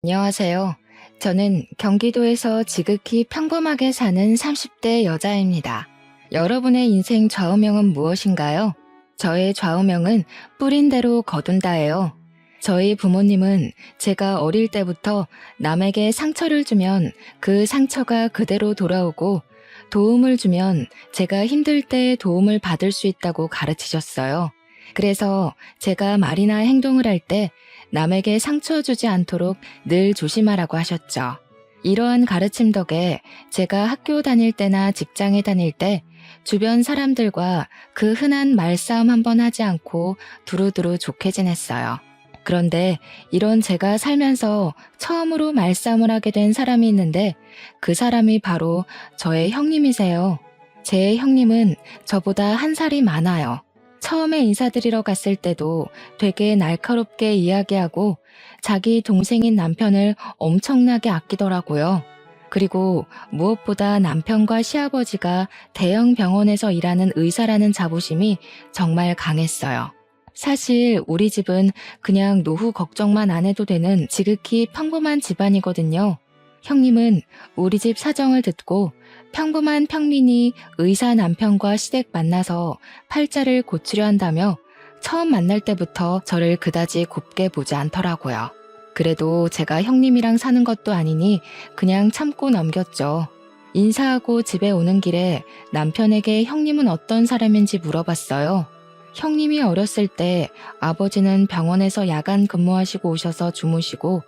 안녕하세요. 저는 경기도에서 지극히 평범하게 사는 30대 여자입니다. 여러분의 인생 좌우명은 무엇인가요? 저의 좌우명은 뿌린 대로 거둔다예요. 저희 부모님은 제가 어릴 때부터 남에게 상처를 주면 그 상처가 그대로 돌아오고 도움을 주면 제가 힘들 때 도움을 받을 수 있다고 가르치셨어요. 그래서 제가 말이나 행동을 할 때 남에게 상처 주지 않도록 늘 조심하라고 하셨죠. 이러한 가르침 덕에 제가 학교 다닐 때나 직장에 다닐 때 주변 사람들과 그 흔한 말싸움 한번 하지 않고 두루두루 좋게 지냈어요. 그런데 이런 제가 살면서 처음으로 말싸움을 하게 된 사람이 있는데 그 사람이 바로 저의 형님이세요. 제 형님은 저보다 한 살이 많아요. 처음에 인사드리러 갔을 때도 되게 날카롭게 이야기하고 자기 동생인 남편을 엄청나게 아끼더라고요. 그리고 무엇보다 남편과 시아버지가 대형 병원에서 일하는 의사라는 자부심이 정말 강했어요. 사실 우리 집은 그냥 노후 걱정만 안 해도 되는 지극히 평범한 집안이거든요. 형님은 우리 집 사정을 듣고 평범한 평민이 의사 남편과 시댁 만나서 팔자를 고치려 한다며 처음 만날 때부터 저를 그다지 곱게 보지 않더라고요. 그래도 제가 형님이랑 사는 것도 아니니 그냥 참고 넘겼죠. 인사하고 집에 오는 길에 남편에게 형님은 어떤 사람인지 물어봤어요. 형님이 어렸을 때 아버지는 병원에서 야간 근무하시고 오셔서 주무시고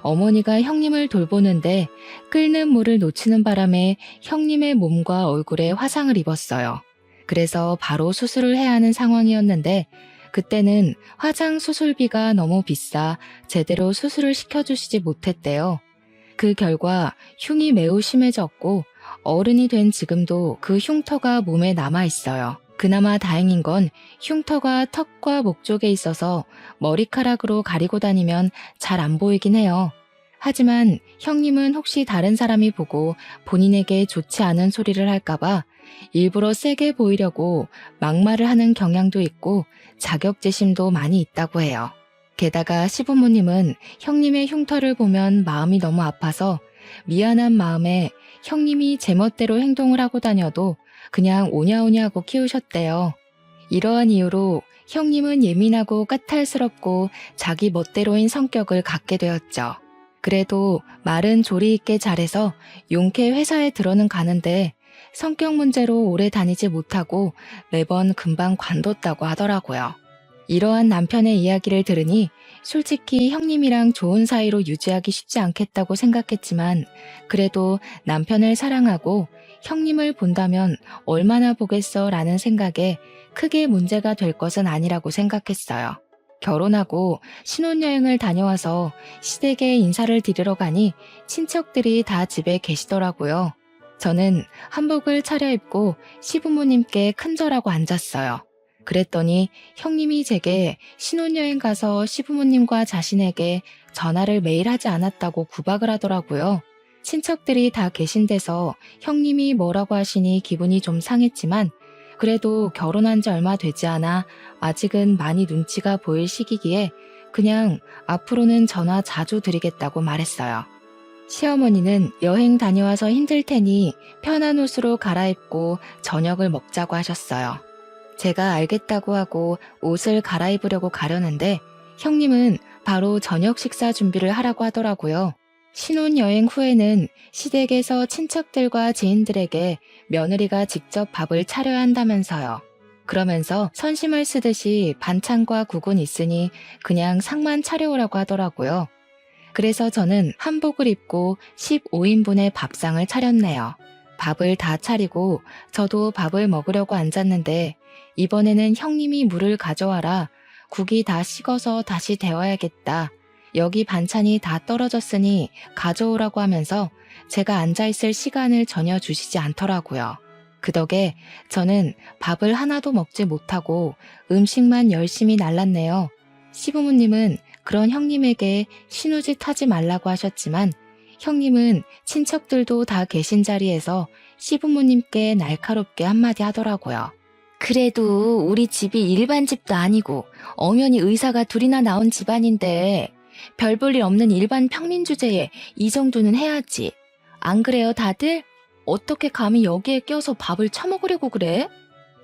어머니가 형님을 돌보는데 끓는 물을 놓치는 바람에 형님의 몸과 얼굴에 화상을 입었어요. 그래서 바로 수술을 해야 하는 상황이었는데 그때는 화장 수술비가 너무 비싸 제대로 수술을 시켜주시지 못했대요. 그 결과 흉이 매우 심해졌고 어른이 된 지금도 그 흉터가 몸에 남아 있어요. 그나마 다행인 건 흉터가 턱과 목 쪽에 있어서 머리카락으로 가리고 다니면 잘 안 보이긴 해요. 하지만 형님은 혹시 다른 사람이 보고 본인에게 좋지 않은 소리를 할까봐 일부러 세게 보이려고 막말을 하는 경향도 있고 자격지심도 많이 있다고 해요. 게다가 시부모님은 형님의 흉터를 보면 마음이 너무 아파서 미안한 마음에 형님이 제멋대로 행동을 하고 다녀도 그냥 오냐오냐 하고 키우셨대요. 이러한 이유로 형님은 예민하고 까탈스럽고 자기 멋대로인 성격을 갖게 되었죠. 그래도 말은 조리 있게 잘해서 용케 회사에 들어는 가는데 성격 문제로 오래 다니지 못하고 매번 금방 관뒀다고 하더라고요. 이러한 남편의 이야기를 들으니 솔직히 형님이랑 좋은 사이로 유지하기 쉽지 않겠다고 생각했지만 그래도 남편을 사랑하고 형님을 본다면 얼마나 보겠어 라는 생각에 크게 문제가 될 것은 아니라고 생각했어요. 결혼하고 신혼여행을 다녀와서 시댁에 인사를 드리러 가니 친척들이 다 집에 계시더라고요. 저는 한복을 차려입고 시부모님께 큰절하고 앉았어요. 그랬더니 형님이 제게 신혼여행 가서 시부모님과 자신에게 전화를 매일 하지 않았다고 구박을 하더라고요. 친척들이 다 계신 데서 형님이 뭐라고 하시니 기분이 좀 상했지만 그래도 결혼한 지 얼마 되지 않아 아직은 많이 눈치가 보일 시기기에 그냥 앞으로는 전화 자주 드리겠다고 말했어요. 시어머니는 여행 다녀와서 힘들 테니 편한 옷으로 갈아입고 저녁을 먹자고 하셨어요. 제가 알겠다고 하고 옷을 갈아입으려고 가려는데 형님은 바로 저녁 식사 준비를 하라고 하더라고요. 신혼여행 후에는 시댁에서 친척들과 지인들에게 며느리가 직접 밥을 차려야 한다면서요. 그러면서 선심을 쓰듯이 반찬과 국은 있으니 그냥 상만 차려오라고 하더라고요. 그래서 저는 한복을 입고 15인분의 밥상을 차렸네요. 밥을 다 차리고 저도 밥을 먹으려고 앉았는데 이번에는 형님이 물을 가져와라. 국이 다 식어서 다시 데워야겠다. 여기 반찬이 다 떨어졌으니 가져오라고 하면서 제가 앉아있을 시간을 전혀 주시지 않더라고요. 그 덕에 저는 밥을 하나도 먹지 못하고 음식만 열심히 날랐네요. 시부모님은 그런 형님에게 신우짓 하지 말라고 하셨지만 형님은 친척들도 다 계신 자리에서 시부모님께 날카롭게 한마디 하더라고요. 그래도 우리 집이 일반 집도 아니고 엄연히 의사가 둘이나 나온 집안인데 별 볼 일 없는 일반 평민 주제에 이 정도는 해야지. 안 그래요, 다들? 어떻게 감히 여기에 껴서 밥을 처먹으려고 그래?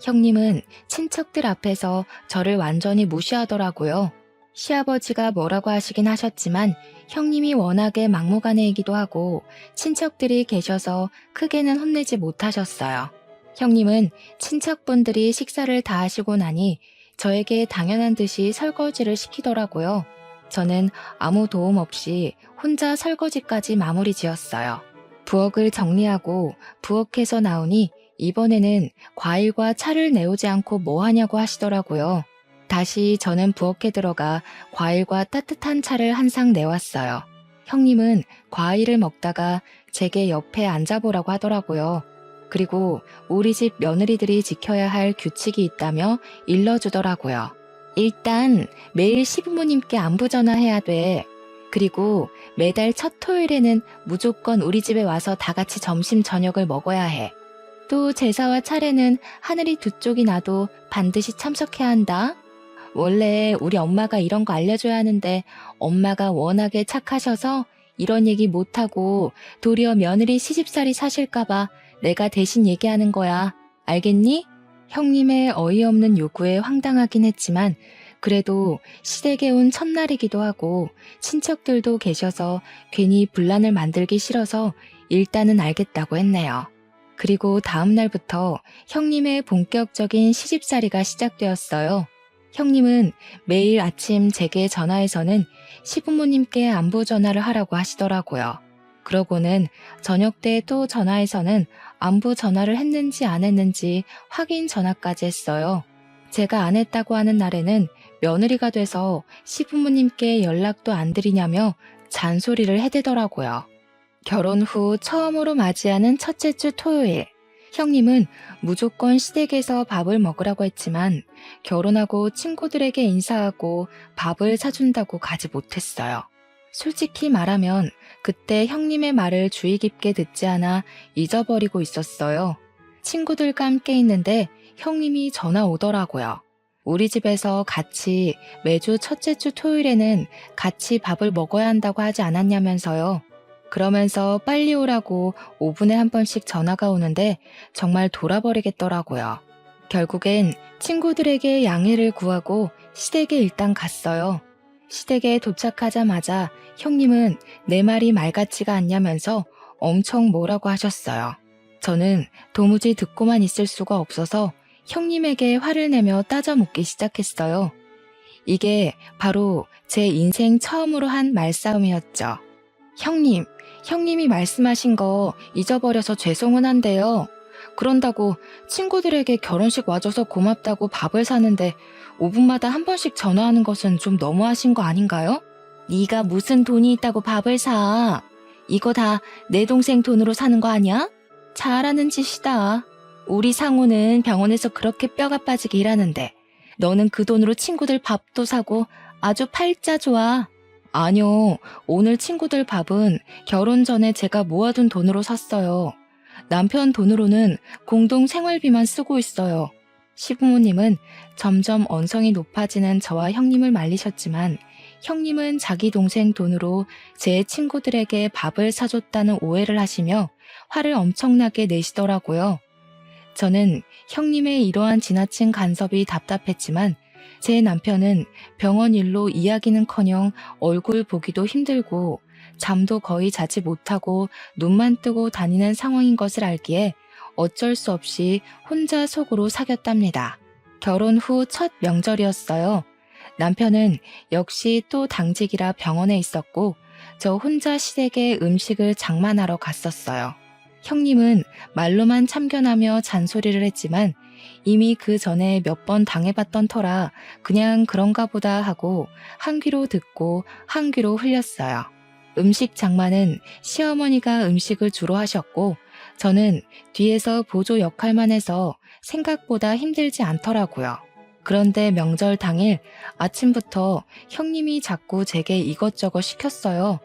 형님은 친척들 앞에서 저를 완전히 무시하더라고요. 시아버지가 뭐라고 하시긴 하셨지만 형님이 워낙에 막무가내이기도 하고 친척들이 계셔서 크게는 혼내지 못하셨어요. 형님은 친척분들이 식사를 다 하시고 나니 저에게 당연한 듯이 설거지를 시키더라고요. 저는 아무 도움 없이 혼자 설거지까지 마무리 지었어요. 부엌을 정리하고 부엌에서 나오니 이번에는 과일과 차를 내오지 않고 뭐 하냐고 하시더라고요. 다시 저는 부엌에 들어가 과일과 따뜻한 차를 한 상 내왔어요. 형님은 과일을 먹다가 제게 옆에 앉아보라고 하더라고요. 그리고 우리 집 며느리들이 지켜야 할 규칙이 있다며 일러주더라고요. 일단 매일 시부모님께 안부 전화해야 돼. 그리고 매달 첫 토요일에는 무조건 우리 집에 와서 다 같이 점심 저녁을 먹어야 해. 또 제사와 차례는 하늘이 두 쪽이 나도 반드시 참석해야 한다. 원래 우리 엄마가 이런 거 알려줘야 하는데 엄마가 워낙에 착하셔서 이런 얘기 못하고 도리어 며느리 시집살이 사실까봐 내가 대신 얘기하는 거야. 알겠니? 형님의 어이없는 요구에 황당하긴 했지만 그래도 시댁에 온 첫날이기도 하고 친척들도 계셔서 괜히 분란을 만들기 싫어서 일단은 알겠다고 했네요. 그리고 다음 날부터 형님의 본격적인 시집살이가 시작되었어요. 형님은 매일 아침 제게 전화해서는 시부모님께 안부 전화를 하라고 하시더라고요. 그러고는 저녁 때 또 전화해서는 안부 전화를 했는지 안 했는지 확인 전화까지 했어요. 제가 안 했다고 하는 날에는 며느리가 돼서 시부모님께 연락도 안 드리냐며 잔소리를 해대더라고요. 결혼 후 처음으로 맞이하는 첫째 주 토요일. 형님은 무조건 시댁에서 밥을 먹으라고 했지만 결혼하고 친구들에게 인사하고 밥을 사준다고 가지 못했어요. 솔직히 말하면 그때 형님의 말을 주의 깊게 듣지 않아 잊어버리고 있었어요. 친구들과 함께 있는데 형님이 전화 오더라고요. 우리 집에서 같이 매주 첫째 주 토요일에는 같이 밥을 먹어야 한다고 하지 않았냐면서요. 그러면서 빨리 오라고 5분에 한 번씩 전화가 오는데 정말 돌아버리겠더라고요. 결국엔 친구들에게 양해를 구하고 시댁에 일단 갔어요. 시댁에 도착하자마자 형님은 내 말이 말 같지가 않냐면서 엄청 뭐라고 하셨어요. 저는 도무지 듣고만 있을 수가 없어서 형님에게 화를 내며 따져 묻기 시작했어요. 이게 바로 제 인생 처음으로 한 말싸움이었죠. 형님이 말씀하신 거 잊어버려서 죄송은 한데요. 그런다고 친구들에게 결혼식 와줘서 고맙다고 밥을 사는데 5분마다 한 번씩 전화하는 것은 좀 너무하신 거 아닌가요? 네가 무슨 돈이 있다고 밥을 사. 이거 다 내 동생 돈으로 사는 거 아니야? 잘하는 짓이다. 우리 상우는 병원에서 그렇게 뼈가 빠지게 일하는데 너는 그 돈으로 친구들 밥도 사고 아주 팔자 좋아. 아니요, 오늘 친구들 밥은 결혼 전에 제가 모아둔 돈으로 샀어요. 남편 돈으로는 공동 생활비만 쓰고 있어요. 시부모님은 점점 언성이 높아지는 저와 형님을 말리셨지만 형님은 자기 동생 돈으로 제 친구들에게 밥을 사줬다는 오해를 하시며 화를 엄청나게 내시더라고요. 저는 형님의 이러한 지나친 간섭이 답답했지만 제 남편은 병원 일로 이야기는커녕 얼굴 보기도 힘들고 잠도 거의 자지 못하고 눈만 뜨고 다니는 상황인 것을 알기에 어쩔 수 없이 혼자 속으로 사겼답니다. 결혼 후 첫 명절이었어요. 남편은 역시 또 당직이라 병원에 있었고 저 혼자 시댁에 음식을 장만하러 갔었어요. 형님은 말로만 참견하며 잔소리를 했지만 이미 그 전에 몇 번 당해봤던 터라 그냥 그런가 보다 하고 한 귀로 듣고 한 귀로 흘렸어요. 음식 장만은 시어머니가 음식을 주로 하셨고 저는 뒤에서 보조 역할만 해서 생각보다 힘들지 않더라고요. 그런데 명절 당일 아침부터 형님이 자꾸 제게 이것저것 시켰어요.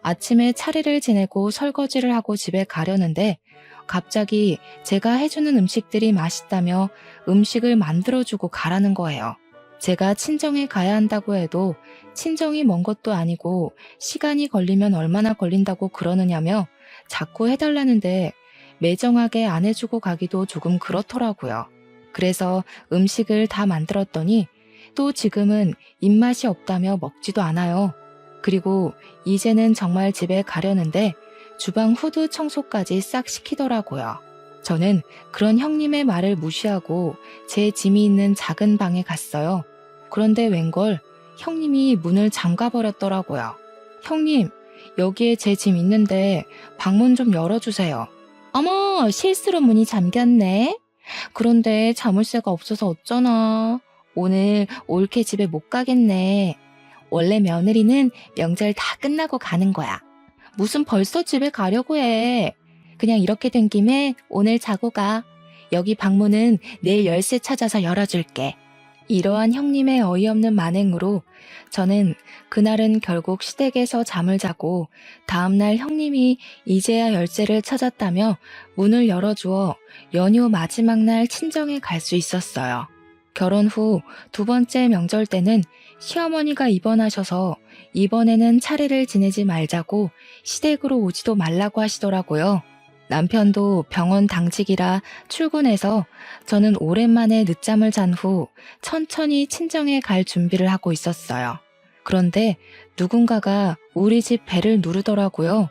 아침에 차례를 지내고 설거지를 하고 집에 가려는데 갑자기 제가 해주는 음식들이 맛있다며 음식을 만들어주고 가라는 거예요. 제가 친정에 가야 한다고 해도 친정이 먼 것도 아니고 시간이 걸리면 얼마나 걸린다고 그러느냐며 자꾸 해달라는데 매정하게 안 해주고 가기도 조금 그렇더라고요. 그래서 음식을 다 만들었더니 또 지금은 입맛이 없다며 먹지도 않아요. 그리고 이제는 정말 집에 가려는데 주방 후드 청소까지 싹 시키더라고요. 저는 그런 형님의 말을 무시하고 제 짐이 있는 작은 방에 갔어요. 그런데 웬걸 형님이 문을 잠가버렸더라고요. 형님, 여기에 제 짐 있는데 방문 좀 열어주세요. 어머, 실수로 문이 잠겼네. 그런데 자물쇠가 없어서 어쩌나. 오늘 올케 집에 못 가겠네. 원래 며느리는 명절 다 끝나고 가는 거야. 무슨 벌써 집에 가려고 해. 그냥 이렇게 된 김에 오늘 자고 가. 여기 방문은 내일 열쇠 찾아서 열어줄게. 이러한 형님의 어이없는 만행으로 저는 그날은 결국 시댁에서 잠을 자고 다음날 형님이 이제야 열쇠를 찾았다며 문을 열어주어 연휴 마지막 날 친정에 갈 수 있었어요. 결혼 후 두 번째 명절 때는 시어머니가 입원하셔서 이번에는 차례를 지내지 말자고 시댁으로 오지도 말라고 하시더라고요. 남편도 병원 당직이라 출근해서 저는 오랜만에 늦잠을 잔 후 천천히 친정에 갈 준비를 하고 있었어요. 그런데 누군가가 우리 집 배를 누르더라고요.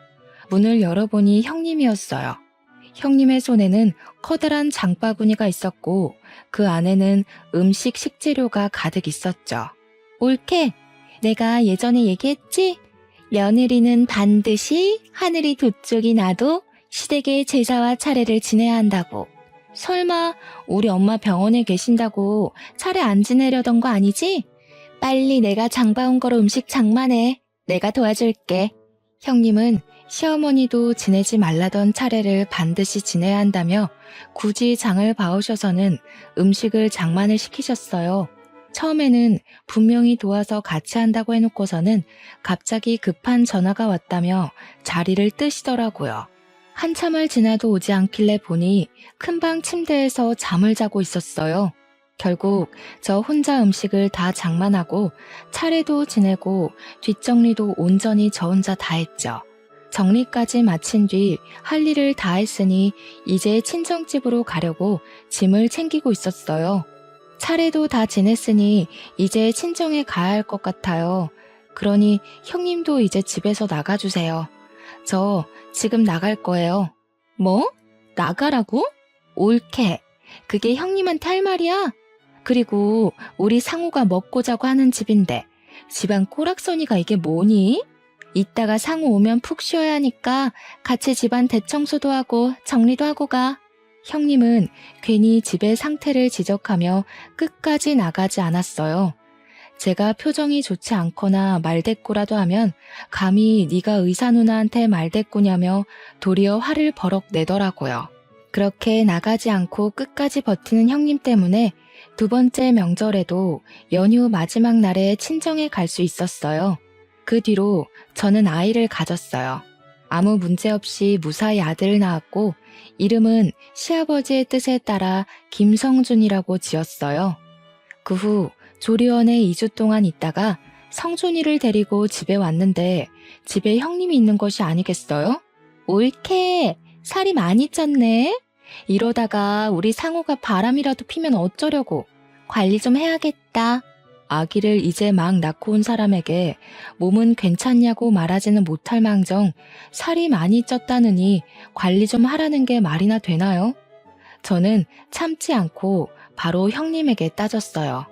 문을 열어보니 형님이었어요. 형님의 손에는 커다란 장바구니가 있었고 그 안에는 음식 식재료가 가득 있었죠. 올케, 내가 예전에 얘기했지? 며느리는 반드시 하늘이 두 쪽이 나도 시댁의 제사와 차례를 지내야 한다고. 설마 우리 엄마 병원에 계신다고 차례 안 지내려던 거 아니지? 빨리 내가 장봐온 거로 음식 장만해. 내가 도와줄게. 형님은 시어머니도 지내지 말라던 차례를 반드시 지내야 한다며 굳이 장을 봐오셔서는 음식을 장만을 시키셨어요. 처음에는 분명히 도와서 같이 한다고 해놓고서는 갑자기 급한 전화가 왔다며 자리를 뜨시더라고요. 한참을 지나도 오지 않길래 보니 큰방 침대에서 잠을 자고 있었어요. 결국 저 혼자 음식을 다 장만하고 차례도 지내고 뒷정리도 온전히 저 혼자 다 했죠. 정리까지 마친 뒤 할 일을 다 했으니 이제 친정집으로 가려고 짐을 챙기고 있었어요. 차례도 다 지냈으니 이제 친정에 가야 할 것 같아요. 그러니 형님도 이제 집에서 나가주세요. 저 지금 나갈 거예요. 뭐? 나가라고? 올케. 그게 형님한테 할 말이야? 그리고 우리 상우가 먹고 자고 하는 집인데 집안 꼬락서니가 이게 뭐니? 이따가 상우 오면 푹 쉬어야 하니까 같이 집안 대청소도 하고 정리도 하고 가. 형님은 괜히 집의 상태를 지적하며 끝까지 나가지 않았어요. 제가 표정이 좋지 않거나 말대꾸라도 하면 감히 네가 의사 누나한테 말대꾸냐며 도리어 화를 버럭 내더라고요. 그렇게 나가지 않고 끝까지 버티는 형님 때문에 두 번째 명절에도 연휴 마지막 날에 친정에 갈 수 있었어요. 그 뒤로 저는 아이를 가졌어요. 아무 문제 없이 무사히 아들을 낳았고 이름은 시아버지의 뜻에 따라 김성준이라고 지었어요. 그 후 조리원에 2주 동안 있다가 성준이를 데리고 집에 왔는데 집에 형님이 있는 것이 아니겠어요? 올케, 살이 많이 쪘네. 이러다가 우리 상우가 바람이라도 피면 어쩌려고. 관리 좀 해야겠다. 아기를 이제 막 낳고 온 사람에게 몸은 괜찮냐고 말하지는 못할 망정 살이 많이 쪘다느니 관리 좀 하라는 게 말이나 되나요? 저는 참지 않고 바로 형님에게 따졌어요.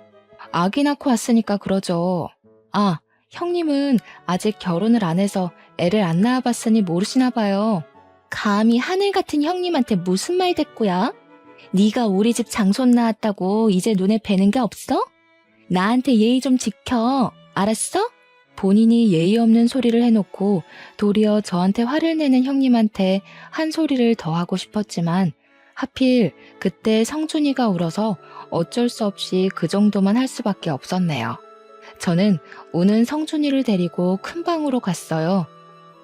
아기 낳고 왔으니까 그러죠. 아, 형님은 아직 결혼을 안 해서 애를 안 낳아봤으니 모르시나 봐요. 감히 하늘 같은 형님한테 무슨 말대꾸야? 네가 우리 집 장손 낳았다고 이제 눈에 뵈는 게 없어? 나한테 예의 좀 지켜. 알았어? 본인이 예의 없는 소리를 해놓고 도리어 저한테 화를 내는 형님한테 한 소리를 더 하고 싶었지만 하필 그때 성준이가 울어서 어쩔 수 없이 그 정도만 할 수밖에 없었네요. 저는 우는 성준이를 데리고 큰 방으로 갔어요.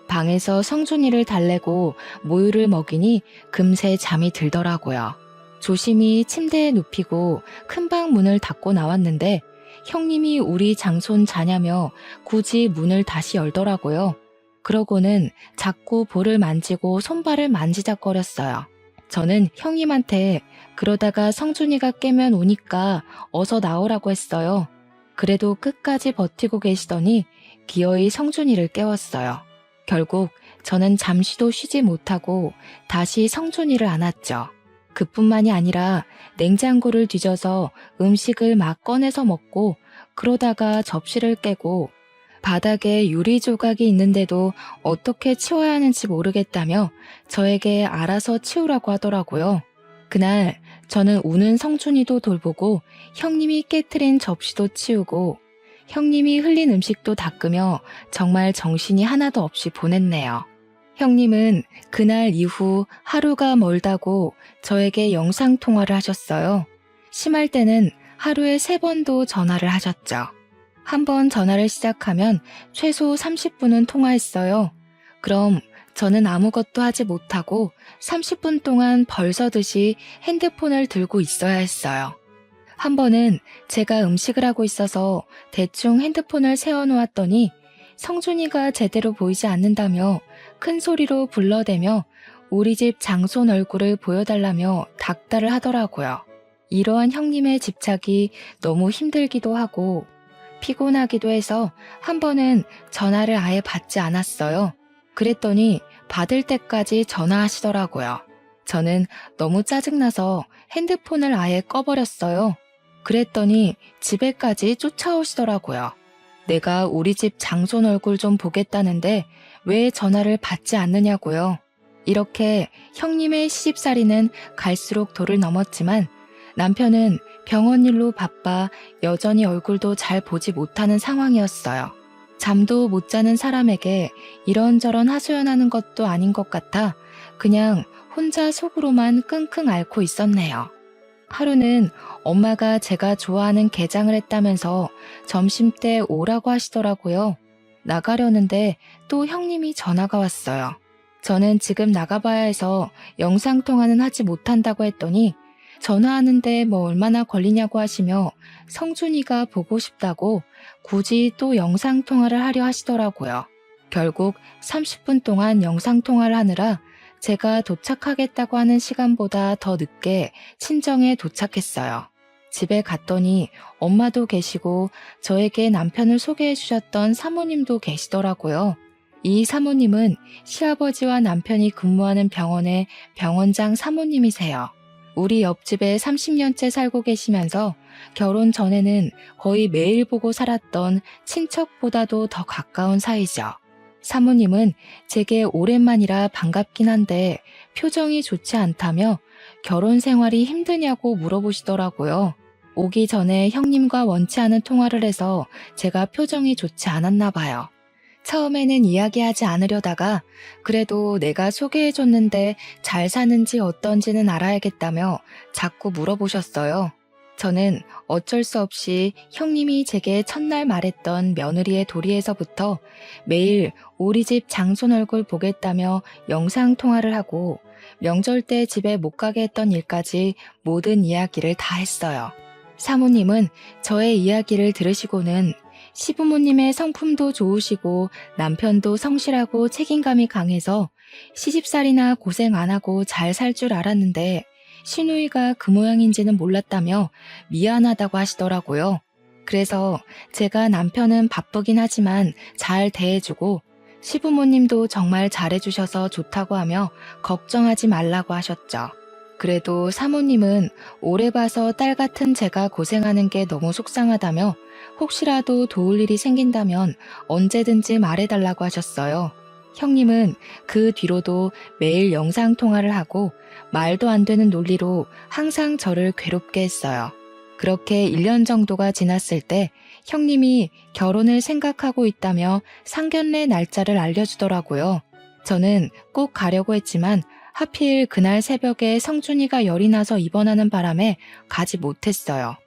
방에서 성준이를 달래고 모유를 먹이니 금세 잠이 들더라고요. 조심히 침대에 눕히고 큰 방 문을 닫고 나왔는데 형님이 우리 장손 자냐며 굳이 문을 다시 열더라고요. 그러고는 자꾸 볼을 만지고 손발을 만지작거렸어요. 저는 형님한테 그러다가 성준이가 깨면 오니까 어서 나오라고 했어요. 그래도 끝까지 버티고 계시더니 기어이 성준이를 깨웠어요. 결국 저는 잠시도 쉬지 못하고 다시 성준이를 안았죠. 그뿐만이 아니라 냉장고를 뒤져서 음식을 막 꺼내서 먹고 그러다가 접시를 깨고 바닥에 유리 조각이 있는데도 어떻게 치워야 하는지 모르겠다며 저에게 알아서 치우라고 하더라고요. 그날 저는 우는 성준이도 돌보고 형님이 깨트린 접시도 치우고 형님이 흘린 음식도 닦으며 정말 정신이 하나도 없이 보냈네요. 형님은 그날 이후 하루가 멀다고 저에게 영상통화를 하셨어요. 심할 때는 하루에 3번도 전화를 하셨죠. 한 번 전화를 시작하면 최소 30분은 통화했어요. 그럼 저는 아무것도 하지 못하고 30분 동안 벌서듯이 핸드폰을 들고 있어야 했어요. 한 번은 제가 음식을 하고 있어서 대충 핸드폰을 세워놓았더니 성준이가 제대로 보이지 않는다며 큰 소리로 불러대며 우리 집 장손 얼굴을 보여달라며 닥달을 하더라고요. 이러한 형님의 집착이 너무 힘들기도 하고 피곤하기도 해서 한 번은 전화를 아예 받지 않았어요. 그랬더니 받을 때까지 전화하시더라고요. 저는 너무 짜증나서 핸드폰을 아예 꺼버렸어요. 그랬더니 집에까지 쫓아오시더라고요. 내가 우리 집 장손 얼굴 좀 보겠다는데 왜 전화를 받지 않느냐고요. 이렇게 형님의 시집살이는 갈수록 도를 넘었지만 남편은 병원 일로 바빠 여전히 얼굴도 잘 보지 못하는 상황이었어요. 잠도 못 자는 사람에게 이런저런 하소연하는 것도 아닌 것 같아 그냥 혼자 속으로만 끙끙 앓고 있었네요. 하루는 엄마가 제가 좋아하는 게장을 했다면서 점심때 오라고 하시더라고요. 나가려는데 또 형님이 전화가 왔어요. 저는 지금 나가봐야 해서 영상통화는 하지 못한다고 했더니 전화하는데 뭐 얼마나 걸리냐고 하시며 성준이가 보고 싶다고 굳이 또 영상통화를 하려 하시더라고요. 결국 30분 동안 영상통화를 하느라 제가 도착하겠다고 하는 시간보다 더 늦게 친정에 도착했어요. 집에 갔더니 엄마도 계시고 저에게 남편을 소개해 주셨던 사모님도 계시더라고요. 이 사모님은 시아버지와 남편이 근무하는 병원의 병원장 사모님이세요. 우리 옆집에 30년째 살고 계시면서 결혼 전에는 거의 매일 보고 살았던 친척보다도 더 가까운 사이죠. 사모님은 제게 오랜만이라 반갑긴 한데 표정이 좋지 않다며 결혼 생활이 힘드냐고 물어보시더라고요. 오기 전에 형님과 원치 않은 통화를 해서 제가 표정이 좋지 않았나 봐요. 처음에는 이야기하지 않으려다가 그래도 내가 소개해줬는데 잘 사는지 어떤지는 알아야겠다며 자꾸 물어보셨어요. 저는 어쩔 수 없이 형님이 제게 첫날 말했던 며느리의 도리에서부터 매일 우리 집 장손 얼굴 보겠다며 영상통화를 하고 명절 때 집에 못 가게 했던 일까지 모든 이야기를 다 했어요. 사모님은 저의 이야기를 들으시고는 시부모님의 성품도 좋으시고 남편도 성실하고 책임감이 강해서 시집살이나 고생 안 하고 잘 살 줄 알았는데 시누이가 그 모양인지는 몰랐다며 미안하다고 하시더라고요. 그래서 제가 남편은 바쁘긴 하지만 잘 대해주고 시부모님도 정말 잘해주셔서 좋다고 하며 걱정하지 말라고 하셨죠. 그래도 사모님은 오래 봐서 딸 같은 제가 고생하는 게 너무 속상하다며 혹시라도 도울 일이 생긴다면 언제든지 말해달라고 하셨어요. 형님은 그 뒤로도 매일 영상통화를 하고 말도 안 되는 논리로 항상 저를 괴롭게 했어요. 그렇게 1년 정도가 지났을 때 형님이 결혼을 생각하고 있다며 상견례 날짜를 알려주더라고요. 저는 꼭 가려고 했지만 하필 그날 새벽에 성준이가 열이 나서 입원하는 바람에 가지 못했어요.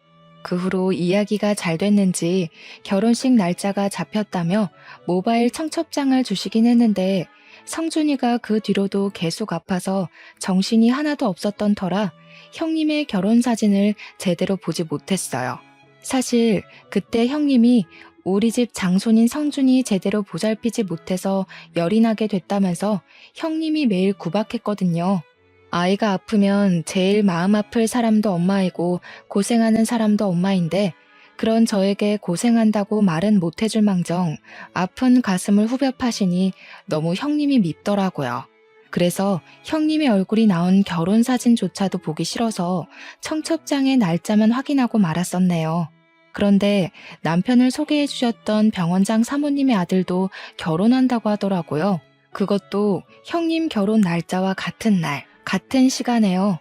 그 후로 이야기가 잘 됐는지 결혼식 날짜가 잡혔다며 모바일 청첩장을 주시긴 했는데 성준이가 그 뒤로도 계속 아파서 정신이 하나도 없었던 터라 형님의 결혼 사진을 제대로 보지 못했어요. 사실 그때 형님이 우리 집 장손인 성준이 제대로 보살피지 못해서 열이 나게 됐다면서 형님이 매일 구박했거든요. 아이가 아프면 제일 마음 아플 사람도 엄마이고 고생하는 사람도 엄마인데 그런 저에게 고생한다고 말은 못 해줄 망정 아픈 가슴을 후벼 파시니 너무 형님이 밉더라고요. 그래서 형님의 얼굴이 나온 결혼 사진조차도 보기 싫어서 청첩장의 날짜만 확인하고 말았었네요. 그런데 남편을 소개해 주셨던 병원장 사모님의 아들도 결혼한다고 하더라고요. 그것도 형님 결혼 날짜와 같은 날, 같은 시간에요.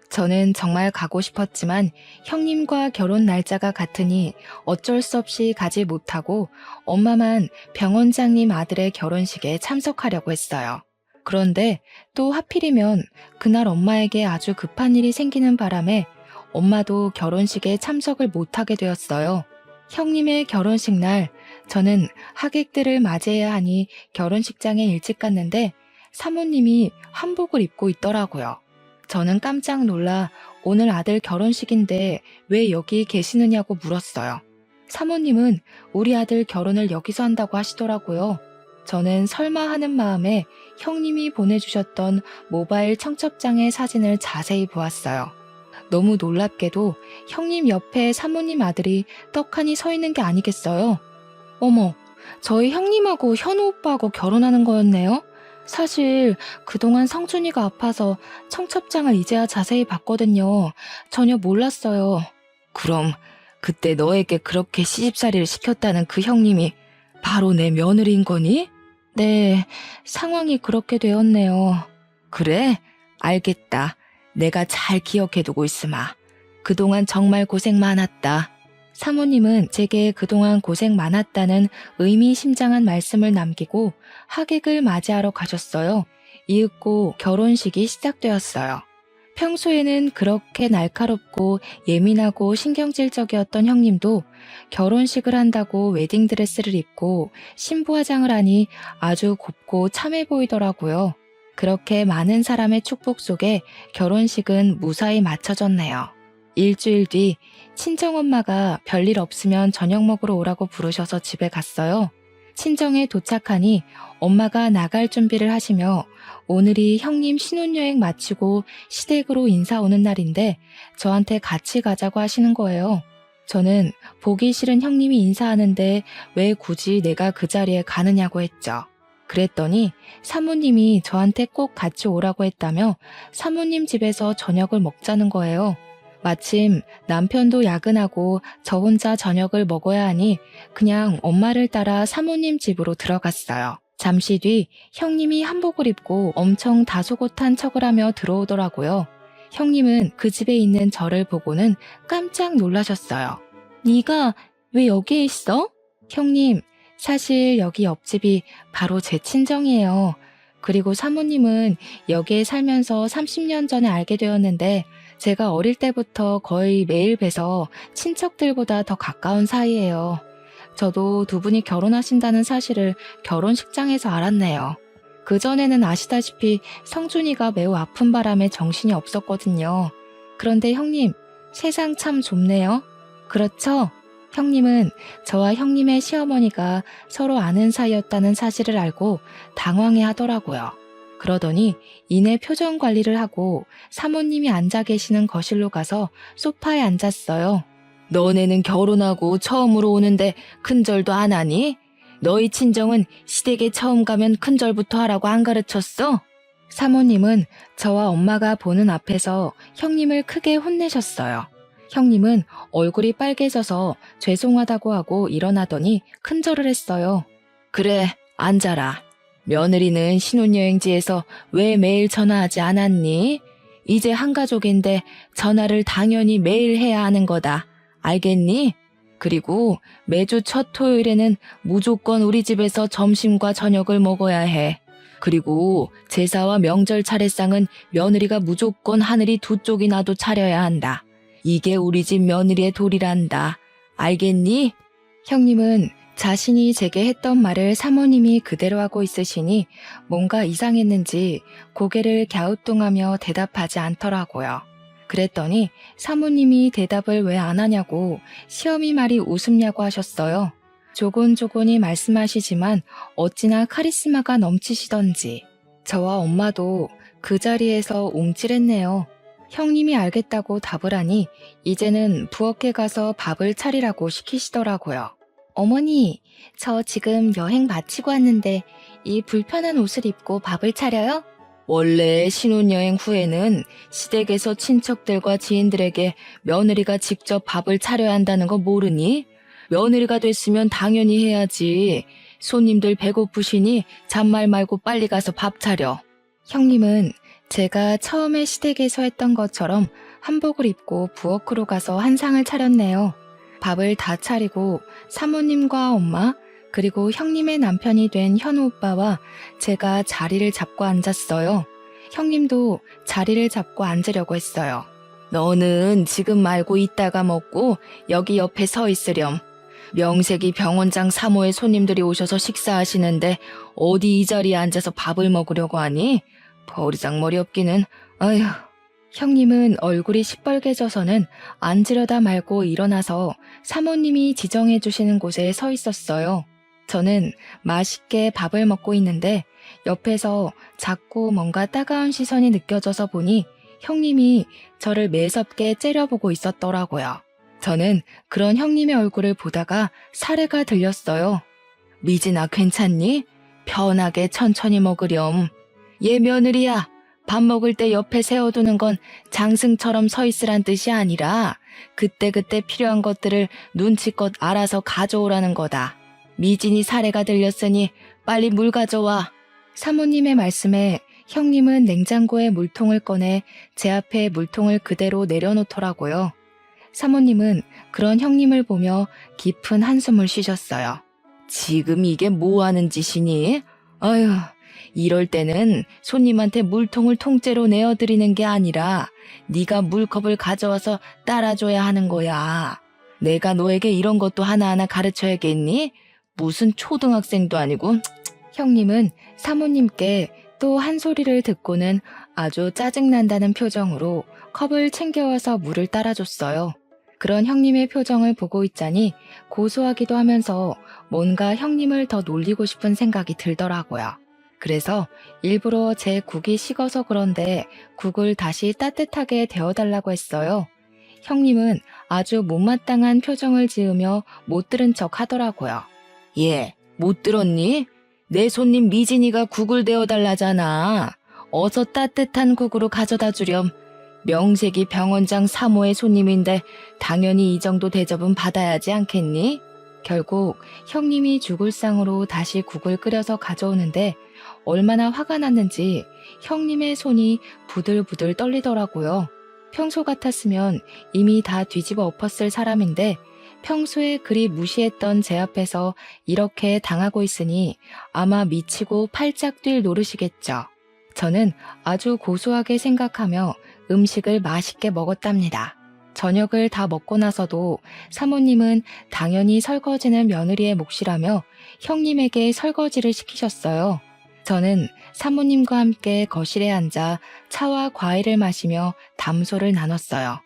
저는 정말 가고 싶었지만 형님과 결혼 날짜가 같으니 어쩔 수 없이 가지 못하고 엄마만 병원장님 아들의 결혼식에 참석하려고 했어요. 그런데 또 하필이면 그날 엄마에게 아주 급한 일이 생기는 바람에 엄마도 결혼식에 참석을 못하게 되었어요. 형님의 결혼식 날 저는 하객들을 맞이해야 하니 결혼식장에 일찍 갔는데 사모님이 한복을 입고 있더라고요. 저는 깜짝 놀라 오늘 아들 결혼식인데 왜 여기 계시느냐고 물었어요. 사모님은 우리 아들 결혼을 여기서 한다고 하시더라고요. 저는 설마 하는 마음에 형님이 보내주셨던 모바일 청첩장의 사진을 자세히 보았어요. 너무 놀랍게도 형님 옆에 사모님 아들이 떡하니 서 있는 게 아니겠어요? 어머, 저희 형님하고 현우 오빠하고 결혼하는 거였네요? 사실 그동안 성준이가 아파서 청첩장을 이제야 자세히 봤거든요. 전혀 몰랐어요. 그럼 그때 너에게 그렇게 시집살이를 시켰다는 그 형님이 바로 내 며느리인 거니? 네, 상황이 그렇게 되었네요. 그래? 알겠다. 내가 잘 기억해두고 있으마. 그동안 정말 고생 많았다. 사모님은 제게 그동안 고생 많았다는 의미심장한 말씀을 남기고 하객을 맞이하러 가셨어요. 이윽고 결혼식이 시작되었어요. 평소에는 그렇게 날카롭고 예민하고 신경질적이었던 형님도 결혼식을 한다고 웨딩드레스를 입고 신부화장을 하니 아주 곱고 참해 보이더라고요. 그렇게 많은 사람의 축복 속에 결혼식은 무사히 마쳐졌네요. 일주일 뒤 친정엄마가 별일 없으면 저녁 먹으러 오라고 부르셔서 집에 갔어요. 친정에 도착하니 엄마가 나갈 준비를 하시며 오늘이 형님 신혼여행 마치고 시댁으로 인사 오는 날인데 저한테 같이 가자고 하시는 거예요. 저는 보기 싫은 형님이 인사하는데 왜 굳이 내가 그 자리에 가느냐고 했죠. 그랬더니 사모님이 저한테 꼭 같이 오라고 했다며 사모님 집에서 저녁을 먹자는 거예요. 마침 남편도 야근하고 저 혼자 저녁을 먹어야 하니 그냥 엄마를 따라 사모님 집으로 들어갔어요. 잠시 뒤 형님이 한복을 입고 엄청 다소곳한 척을 하며 들어오더라고요. 형님은 그 집에 있는 저를 보고는 깜짝 놀라셨어요. 네가 왜 여기에 있어? 형님, 사실 여기 옆집이 바로 제 친정이에요. 그리고 사모님은 여기에 살면서 30년 전에 알게 되었는데 제가 어릴 때부터 거의 매일 뵈서 친척들보다 더 가까운 사이예요. 저도 두 분이 결혼하신다는 사실을 결혼식장에서 알았네요. 그전에는 아시다시피 성준이가 매우 아픈 바람에 정신이 없었거든요. 그런데 형님, 세상 참 좁네요. 그렇죠? 형님은 저와 형님의 시어머니가 서로 아는 사이였다는 사실을 알고 당황해 하더라고요. 그러더니 이내 표정 관리를 하고 사모님이 앉아 계시는 거실로 가서 소파에 앉았어요. 너네는 결혼하고 처음으로 오는데 큰절도 안 하니? 너희 친정은 시댁에 처음 가면 큰절부터 하라고 안 가르쳤어? 사모님은 저와 엄마가 보는 앞에서 형님을 크게 혼내셨어요. 형님은 얼굴이 빨개져서 죄송하다고 하고 일어나더니 큰절을 했어요. 그래, 앉아라. 며느리는 신혼여행지에서 왜 매일 전화하지 않았니? 이제 한 가족인데 전화를 당연히 매일 해야 하는 거다. 알겠니? 그리고 매주 첫 토요일에는 무조건 우리 집에서 점심과 저녁을 먹어야 해. 그리고 제사와 명절 차례상은 며느리가 무조건 하늘이 두 쪽이나도 차려야 한다. 이게 우리 집 며느리의 도리란다. 알겠니? 형님은 자신이 제게 했던 말을 사모님이 그대로 하고 있으시니 뭔가 이상했는지 고개를 갸우뚱하며 대답하지 않더라고요. 그랬더니 사모님이 대답을 왜 안 하냐고 시어미 말이 우습냐고 하셨어요. 조곤조곤히 말씀하시지만 어찌나 카리스마가 넘치시던지 저와 엄마도 그 자리에서 움찔했네요. 형님이 알겠다고 답을 하니 이제는 부엌에 가서 밥을 차리라고 시키시더라고요. 어머니, 저 지금 여행 마치고 왔는데 이 불편한 옷을 입고 밥을 차려요? 원래 신혼여행 후에는 시댁에서 친척들과 지인들에게 며느리가 직접 밥을 차려야 한다는 거 모르니? 며느리가 됐으면 당연히 해야지. 손님들 배고프시니 잔말 말고 빨리 가서 밥 차려. 형님은 제가 처음에 시댁에서 했던 것처럼 한복을 입고 부엌으로 가서 한상을 차렸네요. 밥을 다 차리고 사모님과 엄마, 그리고 형님의 남편이 된 현우 오빠와 제가 자리를 잡고 앉았어요. 형님도 자리를 잡고 앉으려고 했어요. 너는 지금 말고 이따가 먹고 여기 옆에 서 있으렴. 명색이 병원장 사모의 손님들이 오셔서 식사하시는데 어디 이 자리에 앉아서 밥을 먹으려고 하니? 버리장머리 없기는. 아휴. 형님은 얼굴이 시뻘개져서는 앉으려다 말고 일어나서 사모님이 지정해 주시는 곳에 서 있었어요. 저는 맛있게 밥을 먹고 있는데 옆에서 자꾸 뭔가 따가운 시선이 느껴져서 보니 형님이 저를 매섭게 째려보고 있었더라고요. 저는 그런 형님의 얼굴을 보다가 사례가 들렸어요. 미진아 괜찮니? 편하게 천천히 먹으렴. 얘 며느리야. 밥 먹을 때 옆에 세워두는 건 장승처럼 서 있으란 뜻이 아니라 그때그때 필요한 것들을 눈치껏 알아서 가져오라는 거다. 미진이 사례가 들렸으니 빨리 물 가져와. 사모님의 말씀에 형님은 냉장고에 물통을 꺼내 제 앞에 물통을 그대로 내려놓더라고요. 사모님은 그런 형님을 보며 깊은 한숨을 쉬셨어요. 지금 이게 뭐 하는 짓이니? 아휴, 이럴 때는 손님한테 물통을 통째로 내어드리는 게 아니라 네가 물컵을 가져와서 따라줘야 하는 거야. 내가 너에게 이런 것도 하나하나 가르쳐야겠니? 무슨 초등학생도 아니고. 형님은 사모님께 또 한 소리를 듣고는 아주 짜증난다는 표정으로 컵을 챙겨와서 물을 따라줬어요. 그런 형님의 표정을 보고 있자니 고소하기도 하면서 뭔가 형님을 더 놀리고 싶은 생각이 들더라고요. 그래서 일부러 제 국이 식어서 그런데 국을 다시 따뜻하게 데워달라고 했어요. 형님은 아주 못마땅한 표정을 지으며 못 들은 척 하더라고요. 예, 못 들었니? 내 손님 미진이가 국을 데워달라잖아. 어서 따뜻한 국으로 가져다 주렴. 명색이 병원장 사모의 손님인데 당연히 이 정도 대접은 받아야지 않겠니? 결국 형님이 죽을 상으로 다시 국을 끓여서 가져오는데 얼마나 화가 났는지 형님의 손이 부들부들 떨리더라고요. 평소 같았으면 이미 다 뒤집어 엎었을 사람인데 평소에 그리 무시했던 제 앞에서 이렇게 당하고 있으니 아마 미치고 팔짝 뛸 노릇이겠죠. 저는 아주 고소하게 생각하며 음식을 맛있게 먹었답니다. 저녁을 다 먹고 나서도 사모님은 당연히 설거지는 며느리의 몫이라며 형님에게 설거지를 시키셨어요. 저는 사모님과 함께 거실에 앉아 차와 과일을 마시며 담소를 나눴어요.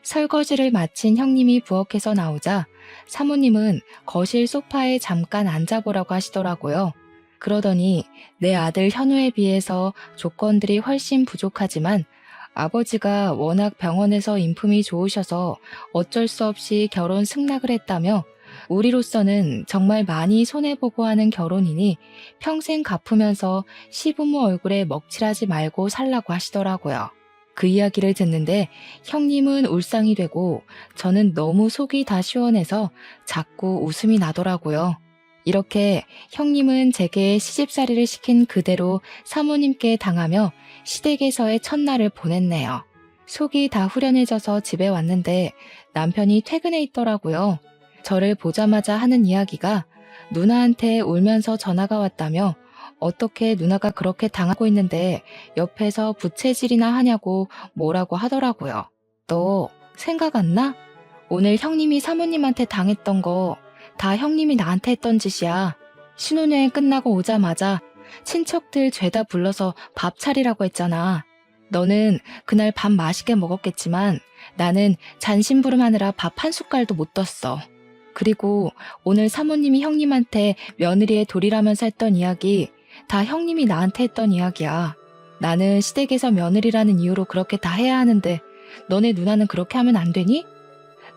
설거지를 마친 형님이 부엌에서 나오자 사모님은 거실 소파에 잠깐 앉아보라고 하시더라고요. 그러더니 내 아들 현우에 비해서 조건들이 훨씬 부족하지만 아버지가 워낙 병원에서 인품이 좋으셔서 어쩔 수 없이 결혼 승낙을 했다며 우리로서는 정말 많이 손해보고 하는 결혼이니 평생 갚으면서 시부모 얼굴에 먹칠하지 말고 살라고 하시더라고요. 그 이야기를 듣는데 형님은 울상이 되고 저는 너무 속이 다 시원해서 자꾸 웃음이 나더라고요. 이렇게 형님은 제게 시집살이를 시킨 그대로 사모님께 당하며 시댁에서의 첫날을 보냈네요. 속이 다 후련해져서 집에 왔는데 남편이 퇴근해 있더라고요. 저를 보자마자 하는 이야기가 누나한테 울면서 전화가 왔다며 어떻게 누나가 그렇게 당하고 있는데 옆에서 부채질이나 하냐고 뭐라고 하더라고요. 너 생각 안 나? 오늘 형님이 사모님한테 당했던 거 다 형님이 나한테 했던 짓이야. 신혼여행 끝나고 오자마자 친척들 죄다 불러서 밥 차리라고 했잖아. 너는 그날 밥 맛있게 먹었겠지만 나는 잔심부름하느라 밥 한 숟갈도 못 떴어. 그리고 오늘 사모님이 형님한테 며느리의 돌이라면서 했던 이야기 다 형님이 나한테 했던 이야기야. 나는 시댁에서 며느리라는 이유로 그렇게 다 해야 하는데 너네 누나는 그렇게 하면 안 되니?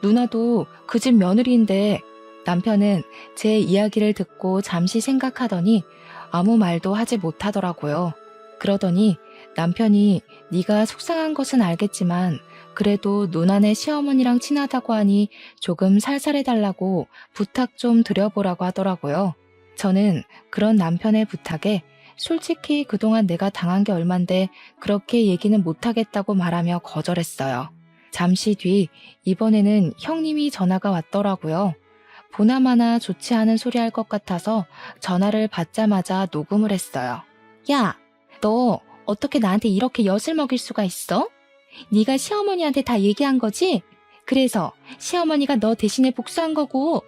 누나도 그 집 며느리인데. 남편은 제 이야기를 듣고 잠시 생각하더니 아무 말도 하지 못하더라고요. 그러더니 남편이 네가 속상한 것은 알겠지만 그래도 누나네 시어머니랑 친하다고 하니 조금 살살해달라고 부탁 좀 드려보라고 하더라고요. 저는 그런 남편의 부탁에 솔직히 그동안 내가 당한 게 얼만데 그렇게 얘기는 못하겠다고 말하며 거절했어요. 잠시 뒤 이번에는 형님이 전화가 왔더라고요. 보나마나 좋지 않은 소리 할 것 같아서 전화를 받자마자 녹음을 했어요. 야, 너 어떻게 나한테 이렇게 엿을 먹일 수가 있어? 네가 시어머니한테 다 얘기한 거지? 그래서 시어머니가 너 대신에 복수한 거고.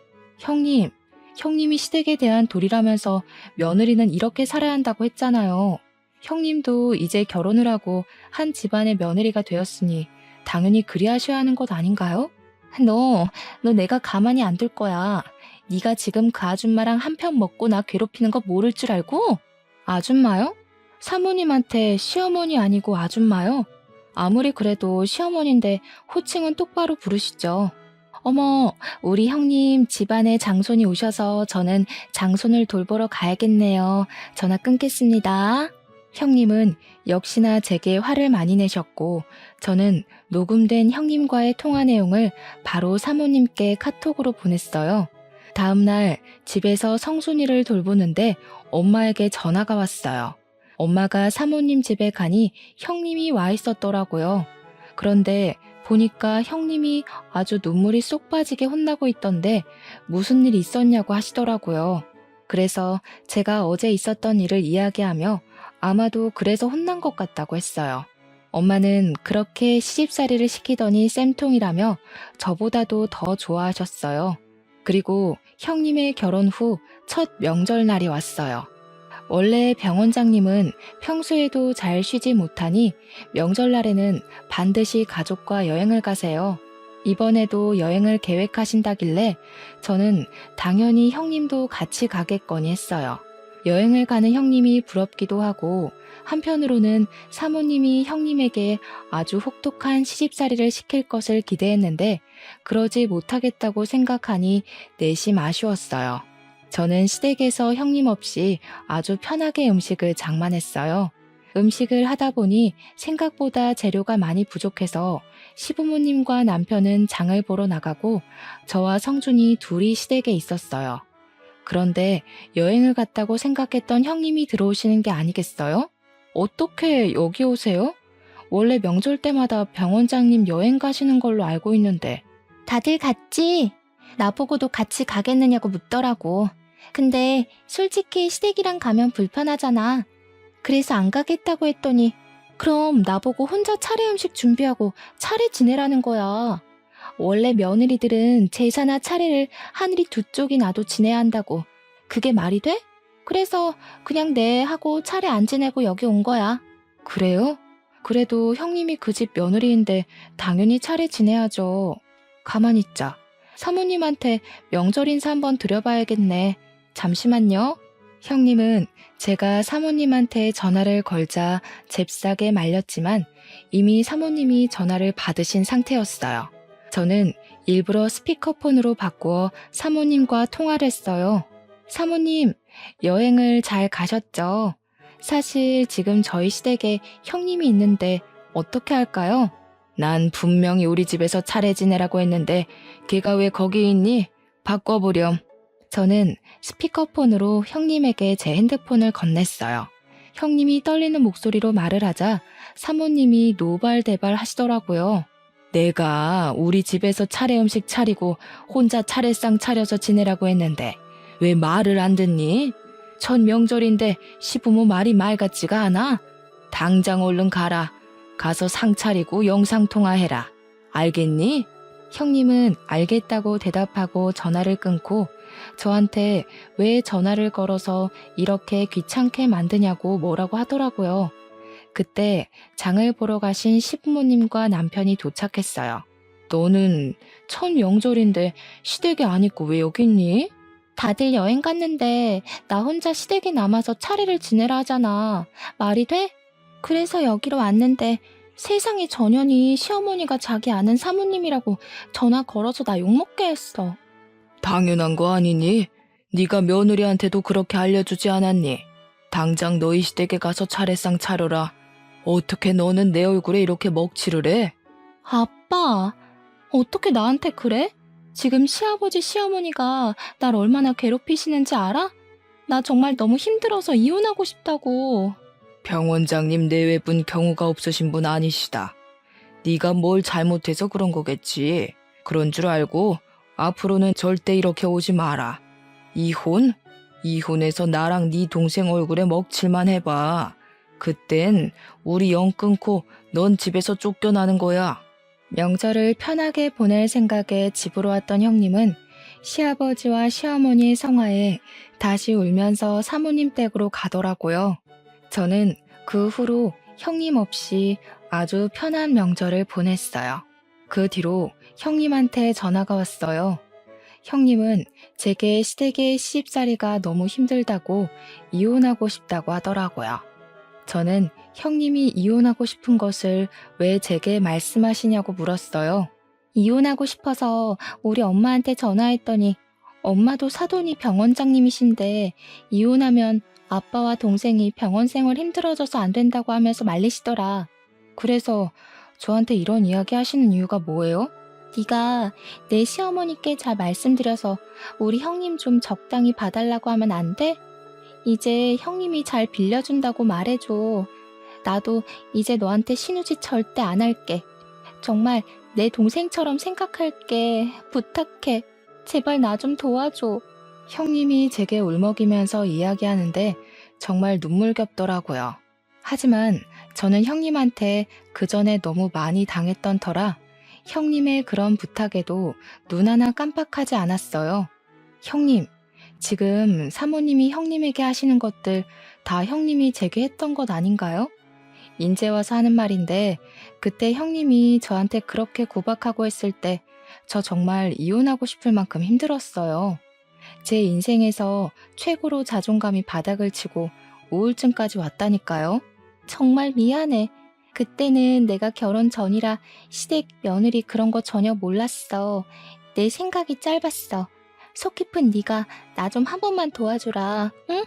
형님이 시댁에 대한 도리라면서 며느리는 이렇게 살아야 한다고 했잖아요. 형님도 이제 결혼을 하고 한 집안의 며느리가 되었으니 당연히 그리하셔야 하는 것 아닌가요? 너 내가 가만히 안 둘 거야. 네가 지금 그 아줌마랑 한편 먹고 나 괴롭히는 거 모를 줄 알고? 아줌마요? 사모님한테 시어머니 아니고 아줌마요? 아무리 그래도 시어머니인데 호칭은 똑바로 부르시죠. 어머, 우리 형님 집안에 장손이 오셔서 저는 장손을 돌보러 가야겠네요. 전화 끊겠습니다. 형님은 역시나 제게 화를 많이 내셨고 저는 녹음된 형님과의 통화 내용을 바로 사모님께 카톡으로 보냈어요. 다음날 집에서 성순이를 돌보는데 엄마에게 전화가 왔어요. 엄마가 사모님 집에 가니 형님이 와 있었더라고요. 그런데 보니까 형님이 아주 눈물이 쏙 빠지게 혼나고 있던데 무슨 일 있었냐고 하시더라고요. 그래서 제가 어제 있었던 일을 이야기하며 아마도 그래서 혼난 것 같다고 했어요. 엄마는 그렇게 시집살이를 시키더니 쌤통이라며 저보다도 더 좋아하셨어요. 그리고 형님의 결혼 후 첫 명절날이 왔어요. 원래 병원장님은 평소에도 잘 쉬지 못하니 명절날에는 반드시 가족과 여행을 가세요. 이번에도 여행을 계획하신다길래 저는 당연히 형님도 같이 가겠거니 했어요. 여행을 가는 형님이 부럽기도 하고 한편으로는 사모님이 형님에게 아주 혹독한 시집살이를 시킬 것을 기대했는데 그러지 못하겠다고 생각하니 내심 아쉬웠어요. 저는 시댁에서 형님 없이 아주 편하게 음식을 장만했어요. 음식을 하다 보니 생각보다 재료가 많이 부족해서 시부모님과 남편은 장을 보러 나가고 저와 성준이 둘이 시댁에 있었어요. 그런데 여행을 갔다고 생각했던 형님이 들어오시는 게 아니겠어요? 어떻게 여기 오세요? 원래 명절 때마다 병원장님 여행 가시는 걸로 알고 있는데. 다들 갔지? 나보고도 같이 가겠느냐고 묻더라고. 근데 솔직히 시댁이랑 가면 불편하잖아. 그래서 안 가겠다고 했더니 그럼 나보고 혼자 차례 음식 준비하고 차례 지내라는 거야. 원래 며느리들은 제사나 차례를 하늘이 두 쪽이 나도 지내야 한다고. 그게 말이 돼? 그래서 그냥 네 하고 차례 안 지내고 여기 온 거야. 그래요? 그래도 형님이 그 집 며느리인데 당연히 차례 지내야죠. 가만히 있자. 사모님한테 명절 인사 한번 드려봐야겠네. 잠시만요. 형님은 제가 사모님한테 전화를 걸자 잽싸게 말렸지만 이미 사모님이 전화를 받으신 상태였어요. 저는 일부러 스피커폰으로 바꾸어 사모님과 통화를 했어요. 사모님, 여행을 잘 가셨죠? 사실 지금 저희 시댁에 형님이 있는데 어떻게 할까요? 난 분명히 우리 집에서 차례 지내라고 했는데 걔가 왜 거기 있니? 바꿔보렴. 저는 스피커폰으로 형님에게 제 핸드폰을 건넸어요. 형님이 떨리는 목소리로 말을 하자 사모님이 노발대발 하시더라고요. 내가 우리 집에서 차례 음식 차리고 혼자 차례상 차려서 지내라고 했는데 왜 말을 안 듣니? 첫 명절인데 시부모 말이 말 같지가 않아? 당장 얼른 가라. 가서 상 차리고 영상통화해라. 알겠니? 형님은 알겠다고 대답하고 전화를 끊고 저한테 왜 전화를 걸어서 이렇게 귀찮게 만드냐고 뭐라고 하더라고요. 그때 장을 보러 가신 시부모님과 남편이 도착했어요. 너는 첫 명절인데 시댁에 안 있고 왜 여기 있니? 다들 여행 갔는데 나 혼자 시댁에 남아서 차례를 지내라 하잖아. 말이 돼? 그래서 여기로 왔는데 세상에 전현이 시어머니가 자기 아는 사모님이라고 전화 걸어서 나 욕먹게 했어. 당연한 거 아니니? 네가 며느리한테도 그렇게 알려주지 않았니? 당장 너희 시댁에 가서 차례상 차려라. 어떻게 너는 내 얼굴에 이렇게 먹칠을 해? 아빠, 어떻게 나한테 그래? 지금 시아버지 시어머니가 날 얼마나 괴롭히시는지 알아? 나 정말 너무 힘들어서 이혼하고 싶다고. 병원장님 내외분 경우가 없으신 분 아니시다. 네가 뭘 잘못해서 그런 거겠지. 그런 줄 알고 앞으로는 절대 이렇게 오지 마라. 이혼? 이혼해서 나랑 네 동생 얼굴에 먹칠만 해봐. 그땐 우리 영 끊고 넌 집에서 쫓겨나는 거야. 명절을 편하게 보낼 생각에 집으로 왔던 형님은 시아버지와 시어머니의 성화에 다시 울면서 사모님 댁으로 가더라고요. 저는 그 후로 형님 없이 아주 편한 명절을 보냈어요. 그 뒤로 형님한테 전화가 왔어요. 형님은 제게 시댁의 시집살이가 너무 힘들다고 이혼하고 싶다고 하더라고요. 저는 형님이 이혼하고 싶은 것을 왜 제게 말씀하시냐고 물었어요. 이혼하고 싶어서 우리 엄마한테 전화했더니 엄마도 사돈이 병원장님이신데 이혼하면 아빠와 동생이 병원 생활 힘들어져서 안 된다고 하면서 말리시더라. 그래서 저한테 이런 이야기 하시는 이유가 뭐예요? 네가 내 시어머니께 잘 말씀드려서 우리 형님 좀 적당히 봐달라고 하면 안 돼? 이제 형님이 잘 빌려준다고 말해줘. 나도 이제 너한테 신우짓 절대 안 할게. 정말 내 동생처럼 생각할게. 부탁해. 제발 나 좀 도와줘. 형님이 제게 울먹이면서 이야기하는데 정말 눈물겹더라고요. 하지만 저는 형님한테 그 전에 너무 많이 당했던 터라 형님의 그런 부탁에도 눈 하나 깜빡하지 않았어요. 형님, 지금 사모님이 형님에게 하시는 것들 다 형님이 제게 했던 것 아닌가요? 인제 와서 하는 말인데 그때 형님이 저한테 그렇게 구박하고 했을 때 저 정말 이혼하고 싶을 만큼 힘들었어요. 제 인생에서 최고로 자존감이 바닥을 치고 우울증까지 왔다니까요. 정말 미안해. 그때는 내가 결혼 전이라 시댁 며느리 그런 거 전혀 몰랐어. 내 생각이 짧았어. 속 깊은 네가 나 좀 한 번만 도와줘라. 응?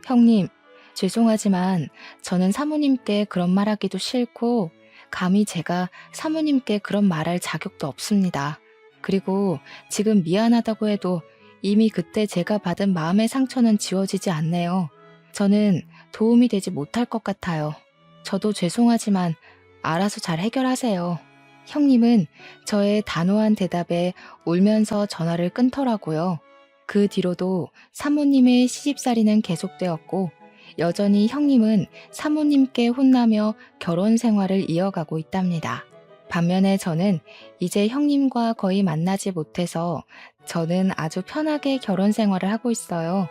형님, 죄송하지만 저는 사모님께 그런 말하기도 싫고 감히 제가 사모님께 그런 말할 자격도 없습니다. 그리고 지금 미안하다고 해도 이미 그때 제가 받은 마음의 상처는 지워지지 않네요. 저는 도움이 되지 못할 것 같아요. 저도 죄송하지만 알아서 잘 해결하세요. 형님은 저의 단호한 대답에 울면서 전화를 끊더라고요. 그 뒤로도 사모님의 시집살이는 계속되었고 여전히 형님은 사모님께 혼나며 결혼 생활을 이어가고 있답니다. 반면에 저는 이제 형님과 거의 만나지 못해서 저는 아주 편하게 결혼 생활을 하고 있어요.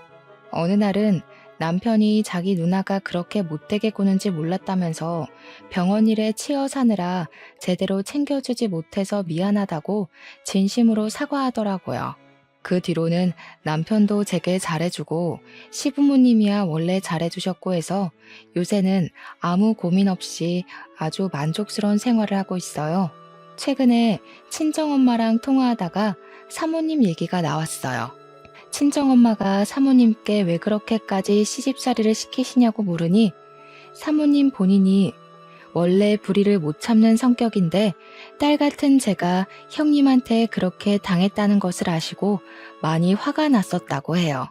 어느 날은 남편이 자기 누나가 그렇게 못되게 구는지 몰랐다면서 병원 일에 치여 사느라 제대로 챙겨주지 못해서 미안하다고 진심으로 사과하더라고요. 그 뒤로는 남편도 제게 잘해주고 시부모님이야 원래 잘해주셨고 해서 요새는 아무 고민 없이 아주 만족스러운 생활을 하고 있어요. 최근에 친정엄마랑 통화하다가 사모님 얘기가 나왔어요. 친정엄마가 사모님께 왜 그렇게까지 시집살이를 시키시냐고 물으니 사모님 본인이 원래 불의를 못 참는 성격인데 딸 같은 제가 형님한테 그렇게 당했다는 것을 아시고 많이 화가 났었다고 해요.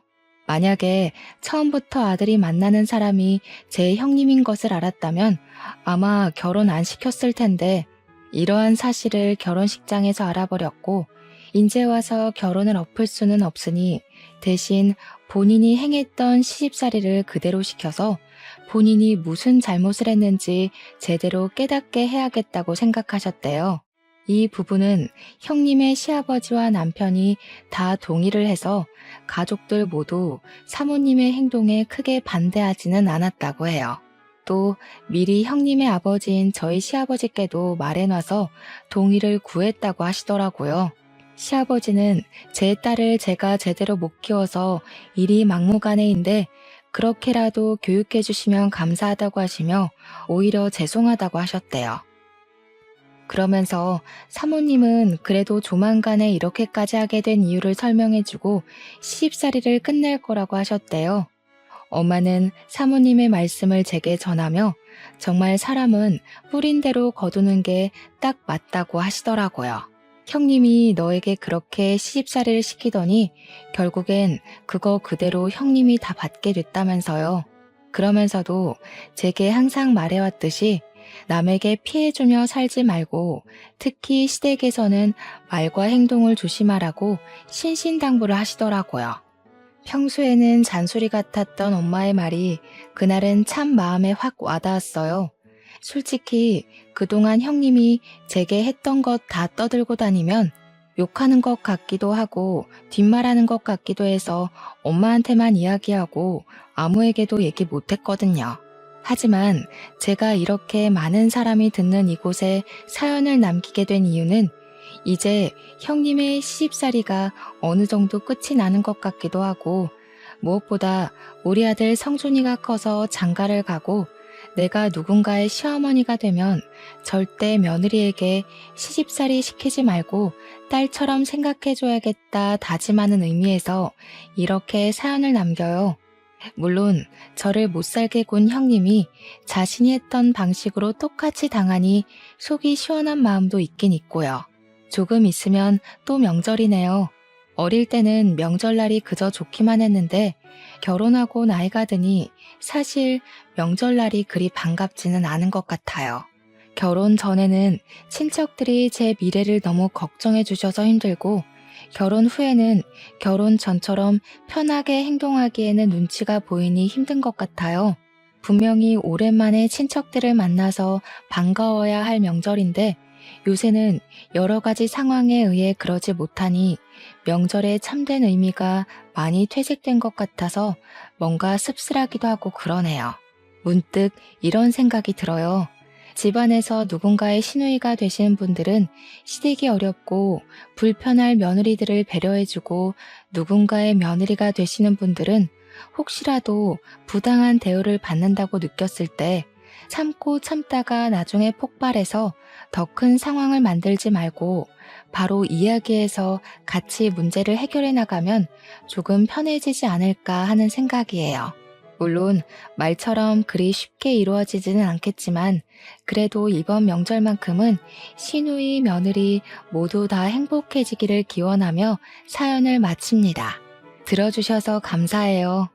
만약에 처음부터 아들이 만나는 사람이 제 형님인 것을 알았다면 아마 결혼 안 시켰을 텐데 이러한 사실을 결혼식장에서 알아버렸고 인제 와서 결혼을 엎을 수는 없으니 대신 본인이 행했던 시집살이를 그대로 시켜서 본인이 무슨 잘못을 했는지 제대로 깨닫게 해야겠다고 생각하셨대요. 이 부분은 형님의 시아버지와 남편이 다 동의를 해서 가족들 모두 사모님의 행동에 크게 반대하지는 않았다고 해요. 또 미리 형님의 아버지인 저희 시아버지께도 말해놔서 동의를 구했다고 하시더라고요. 시아버지는 제 딸을 제가 제대로 못 키워서 일이 막무가내인데 그렇게라도 교육해 주시면 감사하다고 하시며 오히려 죄송하다고 하셨대요. 그러면서 사모님은 그래도 조만간에 이렇게까지 하게 된 이유를 설명해주고 시집살이를 끝낼 거라고 하셨대요. 엄마는 사모님의 말씀을 제게 전하며 정말 사람은 뿌린 대로 거두는 게 딱 맞다고 하시더라고요. 형님이 너에게 그렇게 시집살이를 시키더니 결국엔 그거 그대로 형님이 다 받게 됐다면서요. 그러면서도 제게 항상 말해왔듯이 남에게 피해주며 살지 말고 특히 시댁에서는 말과 행동을 조심하라고 신신당부를 하시더라고요. 평소에는 잔소리 같았던 엄마의 말이 그날은 참 마음에 확 와닿았어요. 솔직히 그동안 형님이 제게 했던 것 다 떠들고 다니면 욕하는 것 같기도 하고 뒷말하는 것 같기도 해서 엄마한테만 이야기하고 아무에게도 얘기 못했거든요. 하지만 제가 이렇게 많은 사람이 듣는 이곳에 사연을 남기게 된 이유는 이제 형님의 시집살이가 어느 정도 끝이 나는 것 같기도 하고 무엇보다 우리 아들 성준이가 커서 장가를 가고 내가 누군가의 시어머니가 되면 절대 며느리에게 시집살이 시키지 말고 딸처럼 생각해줘야겠다 다짐하는 의미에서 이렇게 사연을 남겨요. 물론 저를 못살게 군 형님이 자신이 했던 방식으로 똑같이 당하니 속이 시원한 마음도 있긴 있고요. 조금 있으면 또 명절이네요. 어릴 때는 명절날이 그저 좋기만 했는데 결혼하고 나이가 드니 사실 명절날이 그리 반갑지는 않은 것 같아요. 결혼 전에는 친척들이 제 미래를 너무 걱정해 주셔서 힘들고 결혼 후에는 결혼 전처럼 편하게 행동하기에는 눈치가 보이니 힘든 것 같아요. 분명히 오랜만에 친척들을 만나서 반가워야 할 명절인데 요새는 여러 가지 상황에 의해 그러지 못하니 명절의 참된 의미가 많이 퇴색된 것 같아서 뭔가 씁쓸하기도 하고 그러네요. 문득 이런 생각이 들어요. 집안에서 누군가의 시누이가 되시는 분들은 시댁이 어렵고 불편할 며느리들을 배려해주고 누군가의 며느리가 되시는 분들은 혹시라도 부당한 대우를 받는다고 느꼈을 때 참고 참다가 나중에 폭발해서 더 큰 상황을 만들지 말고 바로 이야기해서 같이 문제를 해결해 나가면 조금 편해지지 않을까 하는 생각이에요. 물론 말처럼 그리 쉽게 이루어지지는 않겠지만 그래도 이번 명절만큼은 시누이, 며느리 모두 다 행복해지기를 기원하며 사연을 마칩니다. 들어주셔서 감사해요.